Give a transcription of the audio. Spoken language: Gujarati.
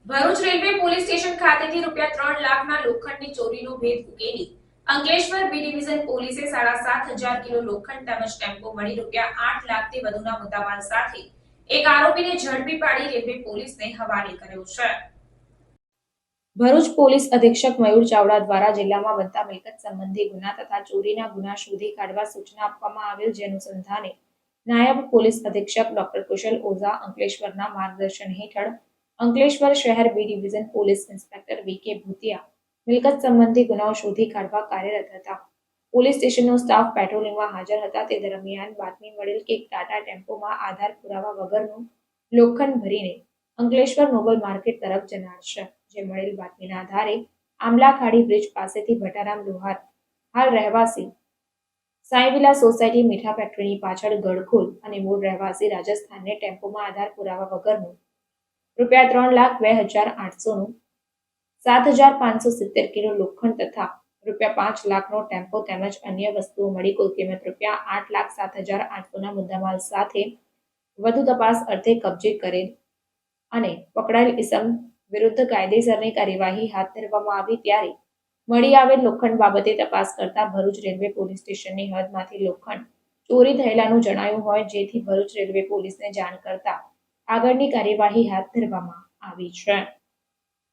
ભરૂચ રેલવે પોલીસ સ્ટેશન ખાતેથી ₹3 લાખના લોખંડની ચોરીનો ભેદ ઉકેલી અંકલેશ્વર બી ડિવિઝન પોલીસે 7,500 કિલો લોખંડ તેમજ ટેમ્પો મળી ₹8 લાખથી વધુના મુદ્દામાલ સાથે એક આરોપીને ઝડપી પાડી રેલવે પોલીસને હવાલે કર્યો છે। ભરૂચ પોલીસ અધિક્ષક મયુર ચાવડા દ્વારા જિલ્લામાં બનતા મિલકત સંબંધી ગુના તથા ચોરીના ગુના શોધી કાઢવા સૂચના આપવામાં આવેલ, જે અનુસંધાને નાયબ પોલીસ અધિક્ષક ડોક્ટર કુશલ ઓઝા અંકલેશ્વરના માર્ગદર્શન હેઠળ અંકલેશ્વર શહેર બી ડિવિઝન પોલીસ ઇન્સ્પેક્ટર વી.કે. ભૂતિયા મિલકત સંબંધી ગુનાઓ શોધી કાઢવા કાર્યરત હતા। પોલીસ સ્ટેશનનો સ્ટાફ પેટ્રોલિંગમાં હાજર હતા। તે દરમિયાન બાતમી મળેલ કે ટાટા ટેમ્પોમાં આધાર પુરાવા વગરનું લોખંડ ભરીને અંકલેશ્વર નોબલ માર્કેટ તરફ જનાર છે, જે મળેલ બાતમીના આધારે આંબલા ખાડી બ્રિજ પાસેથી ભટારામ લોહાર હાલ રહેવાસી સાંઈવિલા સોસાયટી મીઠા ફેક્ટરીની પાછળ ગડખોલ અને મૂળ રહેવાસી રાજસ્થાનને ટેમ્પોમાં આધાર પુરાવા વગરનું ₹3,02,800નું 7,570 કિલો લોખંડ તથા ₹5 લાખનો ટેમ્પો તેમજ અન્ય વસ્તુઓ મળી કુલ કિંમત ₹8,07,800ના મુદ્દામાલ સાથે વધુ તપાસ અર્થે કબજે કરેલ અને પકડાયેલ ઇસમ વિરુદ્ધ કાયદેસરની કાર્યવાહી હાથ ધરવામાં આવી। ત્યારે મળી આવેલ લોખંડ બાબતે તપાસ કરતા ભરૂચ રેલવે પોલીસ સ્ટેશનની હદમાંથી લોખંડ ચોરી થયેલાનું જણાયું હોય, જેથી ભરૂચ રેલવે પોલીસને જાણ કરતા આગળની કાર્યવાહી હાથ ધરવામાં આવી છે।